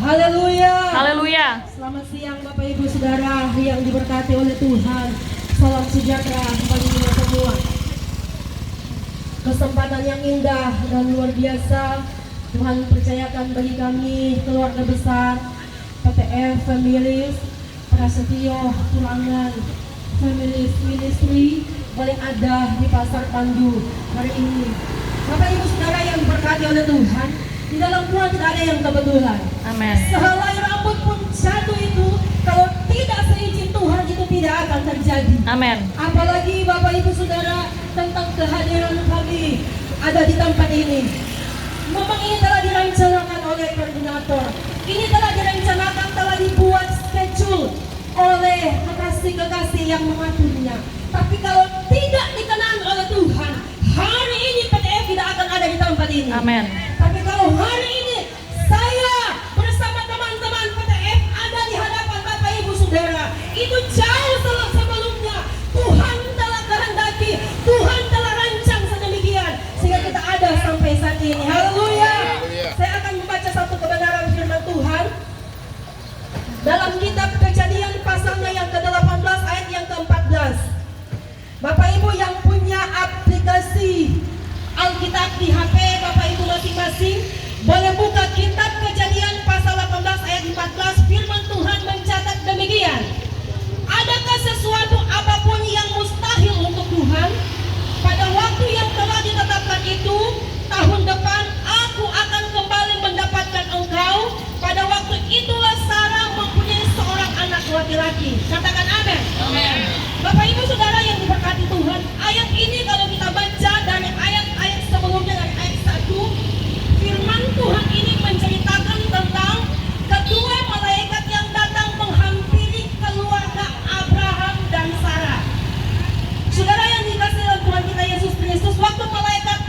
Haleluya. Haleluya. Selamat siang Bapak Ibu Saudara yang diberkati oleh Tuhan. Salam sejahtera bagi kita semua. Kesempatan yang indah dan luar biasa Tuhan percayakan bagi kami keluarga besar PTF Families Prasetyo Tulangan Families Ministry paling ada di Pasar Pandu hari ini. Bapak Ibu Saudara yang diberkati oleh Tuhan, di dalam Tuhan tidak ada yang kebetulan. Amin. Sehelai rambut pun jatuh itu, kalau tidak seizin Tuhan itu tidak akan terjadi. Amin. Apalagi Bapak Ibu Saudara tentang kehadiran kami ada di tempat ini. Memang ini telah direncanakan oleh koordinator. Ini telah direncanakan, telah dibuat schedule oleh kekasih-kekasih yang mengaturnya. Tapi kalau tidak dikenan oleh Tuhan, hari ini PTF tidak akan ada di tempat ini. Amin. Tapi kalau hari ini saya bersama teman-teman PTF ada di hadapan Bapak Ibu Saudara, itu jauh sebelumnya Tuhan telah kehendaki, Tuhan telah rancang sedemikian sehingga kita ada sampai saat ini. Haleluya. Saya akan membaca satu kebenaran firman Tuhan dalam kitab Kejadian pasalnya yang ke-18 ayat yang ke-14. Bapak Ibu yang punya aplikasi Alkitab di HP Bapak Ibu masing-masing, boleh buka kitab Kejadian pasal 18 ayat 14. Firman Tuhan mencatat demikian. Adakah sesuatu apapun yang mustahil untuk Tuhan? Pada waktu yang telah ditetapkan itu, tahun depan aku akan kembali mendapatkan engkau. Pada waktu itulah Sarah mempunyai seorang anak laki-laki. Katakan amin. Amin. Bapak Ibu Saudara yang diberkati Tuhan, ayat ini kalau kita baca dari ayat-ayat sebelumnya, dari ayat 1, firman Tuhan ini menceritakan tentang kedua malaikat yang datang menghampiri keluarga Abraham dan Sarah. Saudara yang dikasihi dalam Tuhan kita Yesus Kristus, waktu malaikat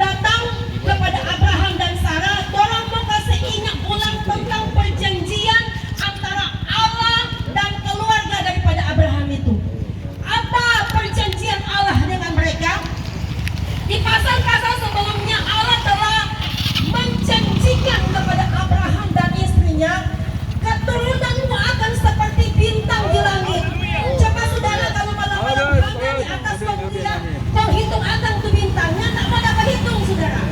datang kepada Abraham dan Sarah, orang mau kasih ingat ulang tentang perjanjian antara Allah dan keluarga daripada Abraham itu. Apa perjanjian Allah dengan mereka? Di pasal-pasal sebelumnya Allah telah menjanjikan kepada Abraham dan istrinya, keturunanmu akan seperti bintang di langit. Coba saudara kalau malam-malam hanya di atas bangkitnya, kau hitung akan tuh bintangnya, tak mau dapat hitung saudara.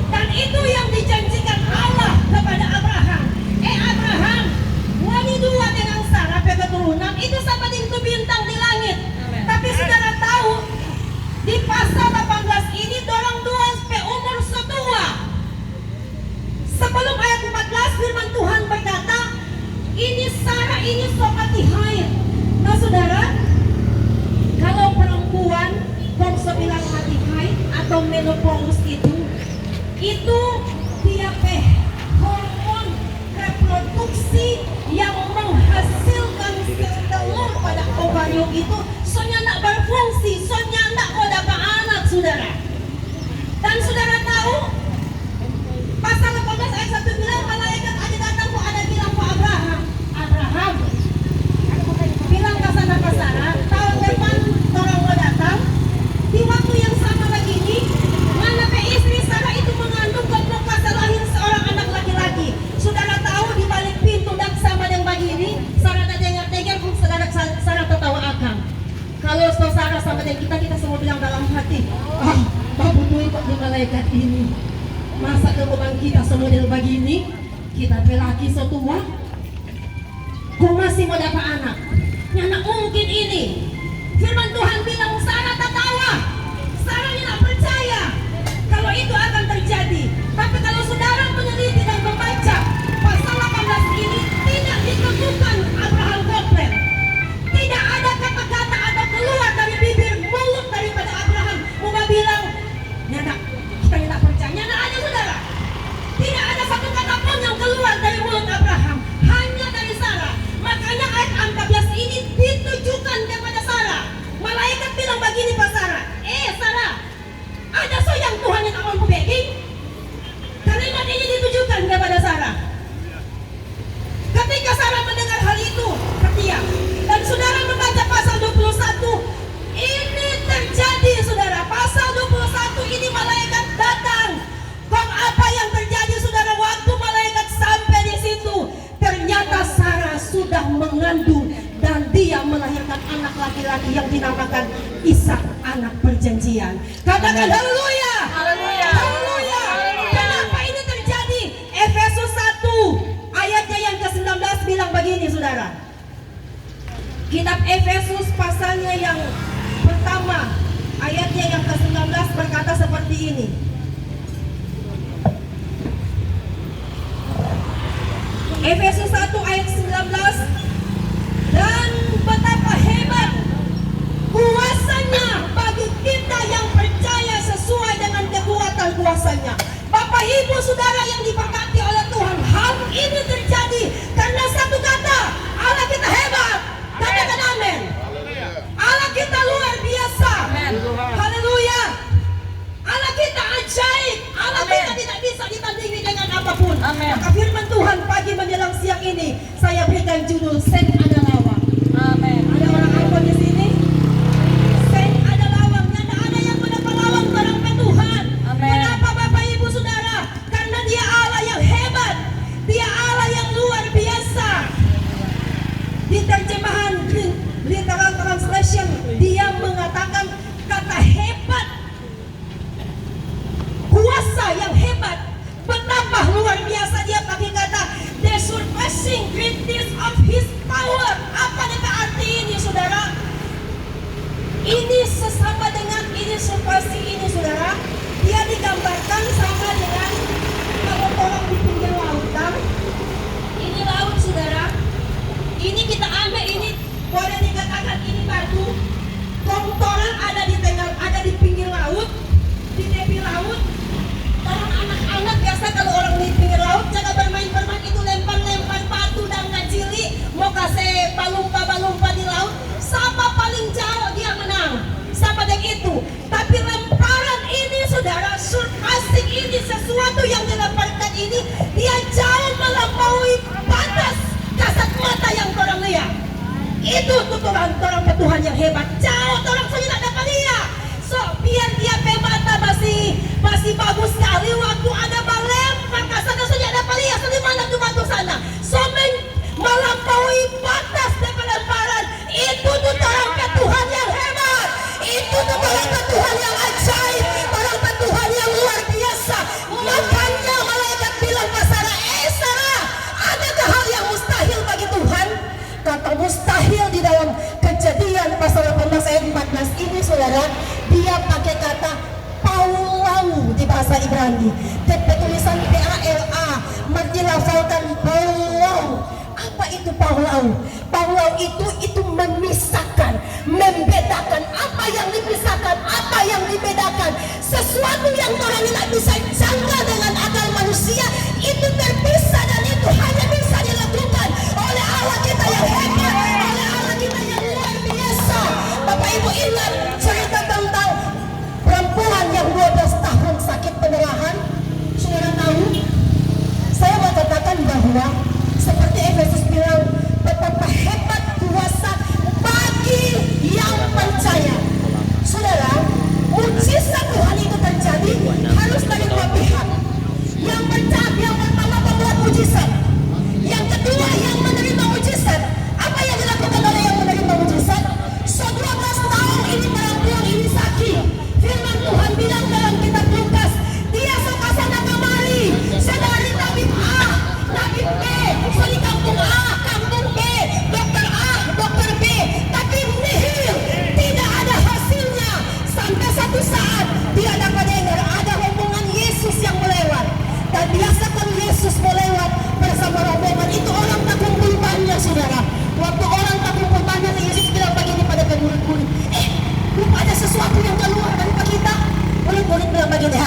Dan itu yang dijanjikan Allah kepada Abraham. Abraham, wani dua dengan Sarah keturunan itu seperti itu bintang di langit. Tapi saudara tahu di pasal 18 ini dorong dua sampai umur setua. Sebelum ayat 14 firman Tuhan berkata, ini Sarah ini sokati haid. Nah saudara, kalau perempuan bangsa bilang mati haid atau menopause itu dia hormon reproduksi yang menghasilkan sel telur pada ovarium itu soalnya nak berfungsi, soalnya nak mau dapat anak saudara. Dan saudara tahu pasal 18 ayat 1 bilang malaikat ada datang ada bilang ke Abraham, bilang ke sana ke Sarah, tahun depan orang mau datang di waktu yang sama lagi ini, mana istri Sarah itu mengandung kemuka lahir seorang anak laki-laki. Saudara tahu di balik pintu dan sama yang bagi ini Sarah tak dengar pun Sarah tertawa akan. Kalau Sarah sama dengan kita semua bilang dalam hati, tak butuh ikut di malaikat ini. Masa kebeban kita semua yang begini, kita pelaki setua, kok masih mau dapat anak? Nyana mungkin ini. Firman Tuhan bilang Sarah tertawa. Sarah tidak percaya kalau itu akan terjadi. Tapi kalau saudara meneliti dan membaca pasal 18 ini tidak ditemukan Abraham komplain. Tidak ada kata-kata atau keluar dari bibir mulut daripada Abraham mau bilang, nyana kita tidak percaya. Nyana ada saudara. Tidak ada satu kata pun yang keluar dari mulut Abraham, hanya dari Sarah. Makanya ayat 14 ini ditujukan kepada Sarah. Malaikat laki-laki yang dinamakan Ishak, anak perjanjian. Katakan haleluya. Haleluya. Haleluya. Kenapa ini terjadi? Efesus 1 ayatnya yang ke-19 bilang begini, saudara. Kitab Efesus pasalnya yang pertama ayatnya yang ke-19 berkata seperti ini. Efesus 1 ayat 19, dan betapa hebat kuasanya bagi kita yang percaya sesuai dengan kekuatan kuasanya. Bapak Ibu Saudara yang diberkati oleh Tuhan, hal ini terjadi karena satu kata, Allah kita hebat. Katakan amin. Allah kita luar biasa. Haleluya. Allah kita ajaib. Allah kita tidak bisa ditandingi dengan apapun. Maka firman Tuhan pagi menjelang siang ini saya berikan judul Sen ada lawang. Amin. Ada orang Ambon di sini? Sen ada lawangnya. Tidak ada yang mendapat lawang barang Tuhan. Amin. Kenapa Bapak Ibu Saudara? Karena Dia Allah yang hebat. Dia Allah yang luar biasa. Di terjemahan literal translation dia mengatakan kata hebat, kuasa yang hebat, betapa luar biasa. Dia pakai kata the surpassing greatness of his power. Apa arti ini saudara? Ini sesama dengan ini surpassing ini saudara. Dia digambarkan sama dengan kalau orang di pinggir lautan. Ini laut saudara. Ini kita ambil, ini boleh dikatakan ini batu. Tongtoran ada di tengah, ada di pinggir laut, di tepi laut. Orang anak-anak biasa kalau orang di pinggir laut jangan bermain-bermain itu lempar-lempar batu dan ngajili, mau kasih balumpa-balumpa di laut. Siapa paling jauh dia menang. Sama dengan itu. Tapi lemparan ini saudara, surpassing ini, sesuatu yang dilemparkan ini, dia jauh melampaui batas kasat mata yang orang lihat. Itu tuturan orang Tuhan yang hebat. Jauh orang sudah tidak dapat lihat. So biar dia mata masih bagus sekali. Waktu ada melempar ke sana sudah dapat lihat di mana tuh batu sana. So melampaui batas dari lemparan. Itu tuturan Tuhan yang hebat. Itu tuturan Tuhan yang ajaib. Orang Tuhan yang luar biasa. Makanya malaikat bilang ke Sarah, Sarah, adakah hal yang mustahil bagi Tuhan? Kata mustahil di dalam Kejadian pasal 18 ayat 14 ini saudara, dia pakai kata paulau di bahasa Ibrani. Tulisan PALA, dilafalkan paulau. Apa itu paulau? Paulau itu memisahkan, membedakan. Apa yang dipisahkan, apa yang dibedakan. Sesuatu yang orang tidak bisa jangka dengan akal manusia, itu terpisah dan itu hanya bisa dilakukan oleh Allah kita yang hebat, oleh Allah kita yang luar biasa. Bapak Ibu ingat cerita tentang perempuan yang 12 tahun sakit pendarahan? Saudara tahu? Saya mau katakan bahwa seperti Efesus bilang, betapa hebat kuasa bagi yang percaya. Saudara, mujizat Tuhan itu terjadi harus dari dua pihak. Yang pertama membuat mujizat. Yang kedua yang menerima mujizat. Apa yang dilakukan oleh yang menerima mujizat? 12 tahun ini perempuan ini sakit. Firman Tuhan bilang dalam kitab Lukas, dia suka sana kemari. Saudari tabib A, tabib B, di kampung A, kampung B, dokter A, dokter B. Tapi nihil, tidak ada hasilnya. Sampai satu saat dia dapat dengar ada rombongan Yesus yang melewat. Dan biasakan Yesus melewat bersama rombongan itu orang tak kumpul banyak saudara. Waktu orang tak kumpul banyak, Yesus bilang begini pada murid-murid, lupa ada sesuatu yang keluar daripada kita. Murid-murid bilang begini,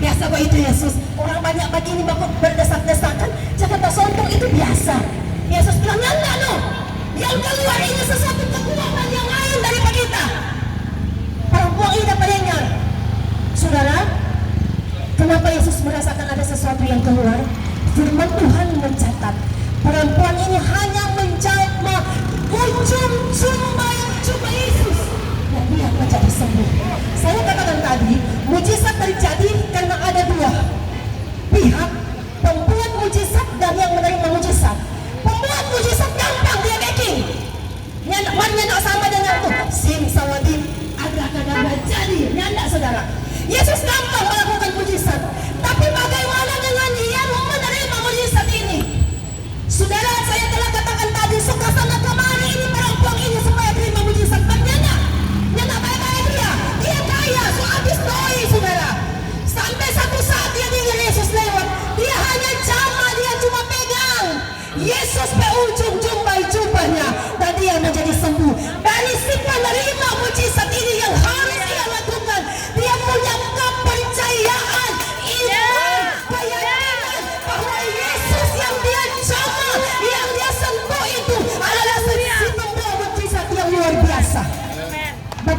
biasa kok itu Yesus. Orang banyak begini berdesak-desakan, Jakarta Sontong itu biasa. Yesus bilang, enggak no. Yang keluar ini sesuatu kekuatan yang lain daripada kita. Perempuan ini dapat dengar. Saudara, kenapa Yesus merasakan ada sesuatu yang keluar? Firman Tuhan mencatat, perempuan ini hanya menjawab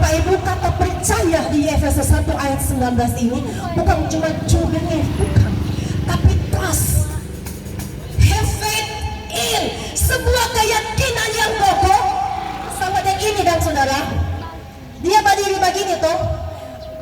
Bapak Ibu, kata percaya di Efesus 1 ayat 19 ini bukan cuma believe, bukan, tapi trust, have faith in, sebuah keyakinan yang kokoh. Sama dengan ini dan saudara, dia berdiri begini tuh,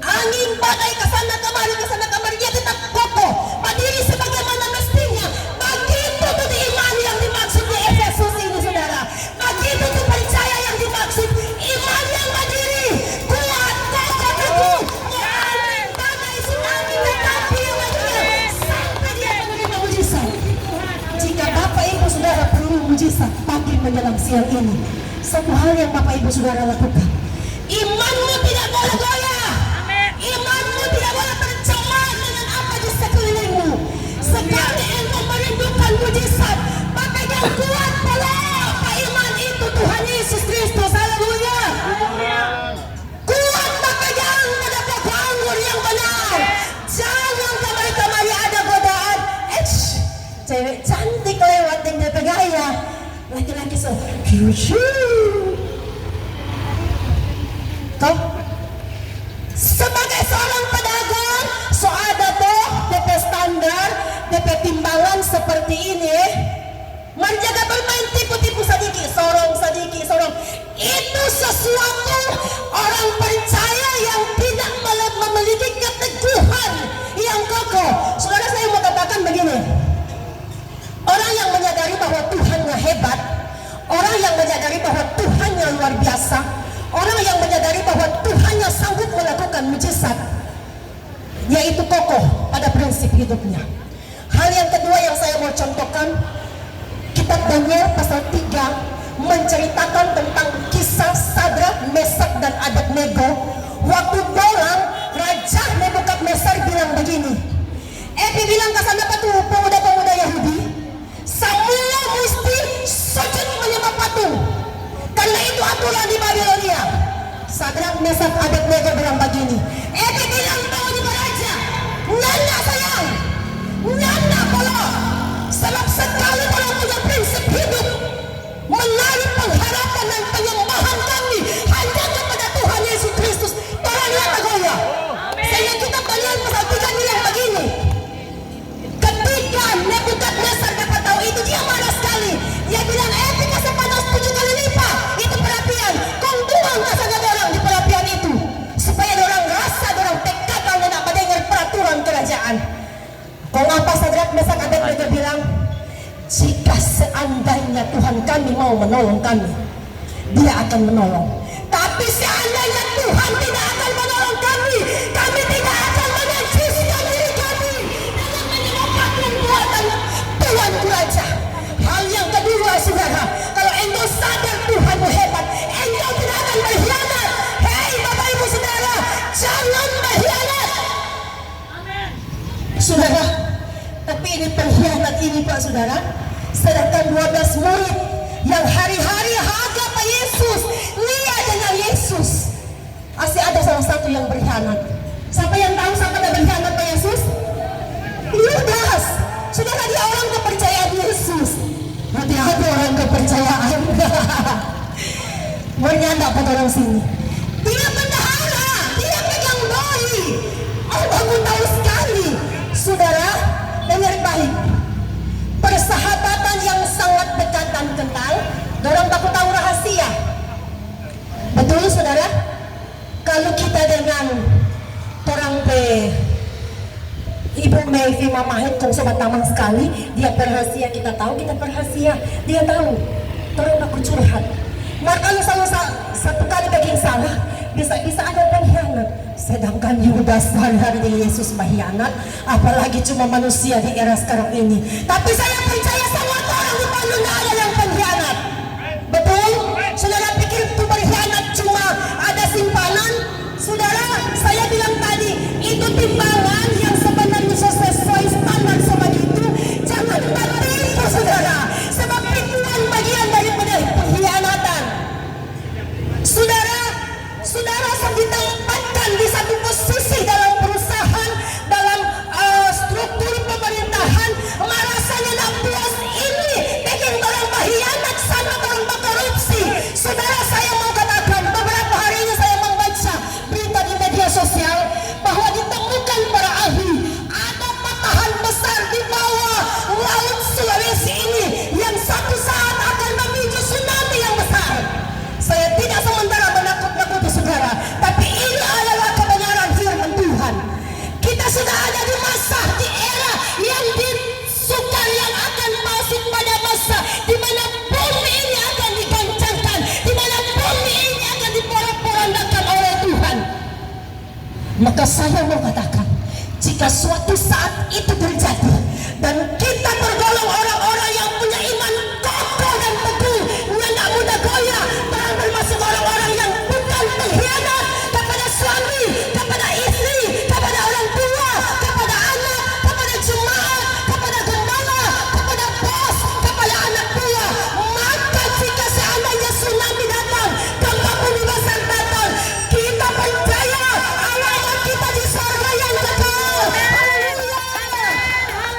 angin badai kesana kemari dia tetap kokoh, berdiri sebagaimana mestinya. Begitu tuh iman yang dimaksud di Efesus ini saudara, begitu tuh percaya yang dimaksud, iman yang berdiri kuat, kokoh, teguh, angin badai tsunami tetapi yang berdiri sampai dia menerima mujizat. Jika Bapak Ibu Saudara perlu mujizat pagi menjelang siang ini, satu hal yang Bapak Ibu Saudara lakukan, imanmu tidak boleh goyah, imanmu tidak boleh tercemar dengan apa di sekelilingmu. Sekali engkau merindukan mujizat, maka yang kuat pelapa iman itu Tuhan Yesus Kristus. Haleluya. Kuat maka jangan pada pokok anggur yang benar, jangan kemari-kemari ada godaan. Cewek cantik lewat dengan bergaya, laki-laki so toh sebagai seorang pedagang, so ada toh DP standar, DP timbangan seperti ini. Menjaga bermain tipu-tipu sedikit, sorong. Itu sesuatu orang percaya yang tidak memiliki keteguhan yang kokoh. Saudara, saya mau katakan begini, orang yang menyadari bahwa Tuhannya hebat, orang yang menyadari bahwa Tuhannya luar biasa, orang yang menyadari bahwa Tuhannya sanggup melakukan mujizat, yaitu kokoh pada prinsip hidupnya. Hal yang kedua yang saya mau contohkan, kitab Daniel pasal 3 menceritakan tentang kisah Sadrak, Mesak dan Abednego. Waktu dorang Raja Nebukadnezar bilang begini, bilang ke sana tuh pemuda-pemuda Yahudi, semua mesti sujud menyembah patung, karena itu aturan di Babilonia. Sadrak, Mesak, Abednego bilang begini, bilang tahu di raja, nana sayang, nana kalau sebab sekali kalau punya prinsip hidup menarik pengharapan dan penyembahan kami hanya kepada Tuhan Yesus Kristus, orangnya tagoya. Sehingga kita Daniel pasal 3 bilang begini, ketika Nebukadnezar dapat tahu itu dia marah sekali. Dia bilang, tika sepanas 7 kali lipat itu perapian, kau buang kasanya orang di perapian itu, supaya orang rasa orang tekad dan tidak mendengar peraturan kerajaan. Kau ngapa Sadrak, Mesak, Abednego bilang, jika seandainya Tuhan kami mau menolong kami, dia akan menolong. Tapi seandainya Tuhan tidak akan menolong kami, kami tidak akan menajiskan diri kami dengan menyembah buatan Tuhan Raja. Hal yang kedua saudara, kalau engkau sadar Tuhanmu hebat, engkau tidak akan berkhianat. Hei Bapak Ibu Saudara, jangan berkhianat. Saudara, tapi ini pengkhianat ini Pak Saudara, sedangkan 12 murid yang hari-hari harga Pak Yesus, lihat dengan Yesus, masih ada salah satu yang berkhianat. Siapa yang tahu siapa yang berkhianat Pak Yesus? Yudas. Saudara, dia orang kepercayaan Yesus. Nanti ada orang kepercayaan. Bernyanda pada orang sini. Dia bendahara, dia pegang doi. Oh, kamu tahu sekali. Saudara, dengar baik. Persahabatan yang sangat dekat dan kental, dorang baku tahu rahasia. Betul saudara? Kalau kita dengan orang Ibu Mayfi Mama Hitung sobat taman sekali, dia berhasia, kita tahu kita berhasia, dia tahu orang baku curhat. Nah kalau salah satu kali bikin salah, bisa ada pengkhianat. Sedangkan Yudas hari-hari Yesus berkhianat, apalagi cuma manusia di era sekarang ini. Tapi saya percaya semua orang di Bandung tidak ada yang pengkhianat. Betul? Saudara pikir itu berkhianat cuma ada simpanan? Saudara, saya bilang tadi, itu timbangan yang sebenarnya sesuai standar seperti itu. Jangan tertipu saudara, sebab tipuan bagian daripada pengkhianatan. Saudara ditempatkan di satu posisi dalam perusahaan, dalam struktur pemerintahan, merasanya tidak puas Maka saya mau katakan, jika suatu saat itu terjadi dan kita tergolong orang-orang yang punya iman kokoh dan teguh yang tak mudah goyah, termasuk orang-orang yang bukan pengkhianat kepada suami, kepada istri, kepada orang tua, kepada anak, kepada jemaat, kepada gembala, kepada bos, kepada anak buah, maka jika seandainya tsunami datang, gempa bumi besar datang, kita percaya Allah kita di surga yang kekal.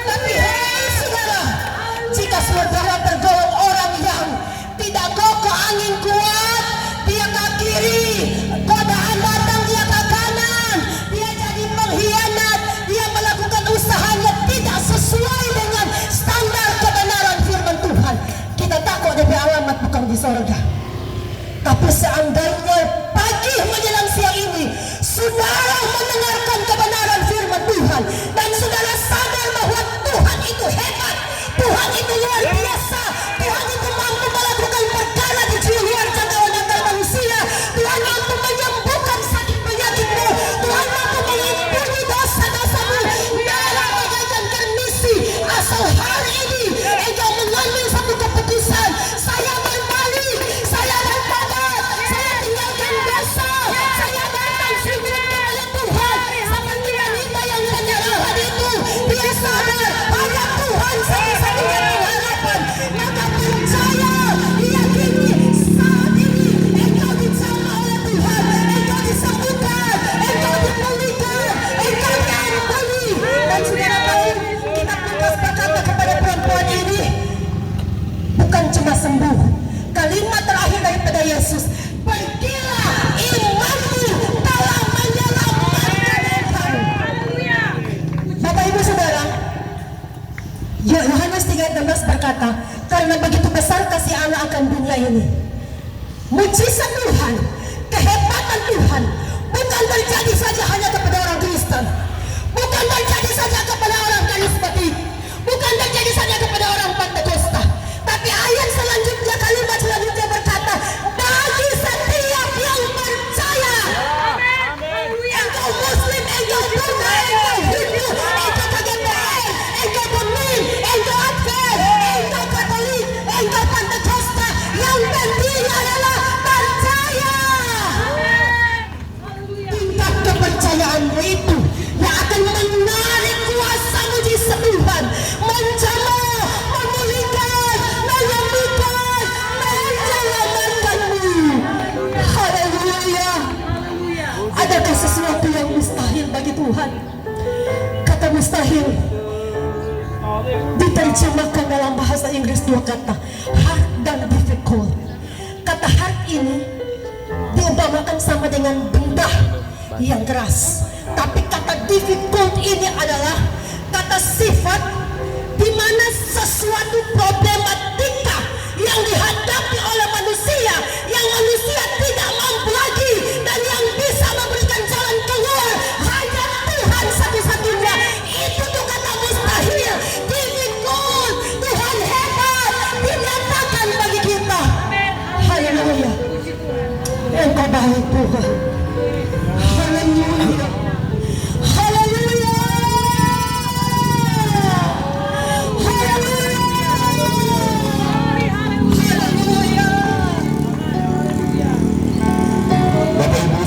Tapi hei saudara, jika saudara tergolong orang yang tidak kokoh, angin kuat, dia ke kiri, godaan datang dia ke kanan, dia jadi pengkhianat, dia melakukan usahanya tidak sesuai dengan standar kebenaran firman Tuhan, kita takut dari alamat bukan di surga. Tapi seandainya pagi menjelang siang ini saudara mendengarkan kebenaran firman Tuhan dan saudara sadar bahwa Tuhan itu hebat, Tuhan itu luar biasa, Tuhan itu mampu melakukan perkara di luar jangkauan akal manusia, Tuhan mampu menyembuhkan sakit penyakitmu, Tuhan mampu mengampuni dosa-dosamu, darah bagaikan permisi. Asal hari ini engkau mengambil satu keputusan, saya berbalik, saya bertobat, saya tinggalkan dosa, saya datang sujud kepada Tuhan. Seperti wanita yang penyerahan itu, dia sadar hanya Tuhan satu-satunya pengharapan. Maka percaya, yakini saat ini engkau dijamah oleh Tuhan, engkau disembuhkan, engkau dipulihkan, engkau diampuni. Dan saudara tahu, kita putus berkata kepada perempuan ini, bukan cuma sembuh. Kalimat terakhir daripada Yesus, pergilah, imanmu telah menyelamatkan engkau. Bapak Ibu Saudara, Yohanes 3:16 berkata, karena begitu besar kasih Allah akan dunia ini. Mujizat Tuhan, kehebatan Tuhan bukan terjadi saja hanya kepada orang Kristen, bukan terjadi saja kepada orang karismatik, bukan terjadi saja kepada orang Pentakosta, tapi ayat selanjutnya, kalimat selanjutnya berkata, bagi setiap yang percaya. Engkau Muslim, engkau Buddha, engkau Hindu, engkau KGBN, engkau Bumin, engkau Advent, engkau Katolik, engkau Pentakosta, yang penting adalah percaya. Tingkat kepercayaanmu itu yang akan menarik kuasa mujizat Tuhan, menjamah, memulihkan, menyembuhkan, menyelamatkanmu. Haleluya. Adakah sesuatu yang mustahil bagi Tuhan? Kata mustahil diterjemahkan dalam bahasa Inggris dua kata, hard dan difficult. Kata hard ini diumpamakan sama dengan benda yang keras, tapi kata difficult ini adalah kata sifat di mana sesuatu problematika yang dihadapi oleh manusia, yang manusia tidak mampu lagi, dan yang bisa memberikan jalan keluar hanya Tuhan satu-satunya. Itu tuh kata mustahil, difficult. Tuhan hebat dinyatakan bagi kita. Haleluya. Engkau baik Tuhan.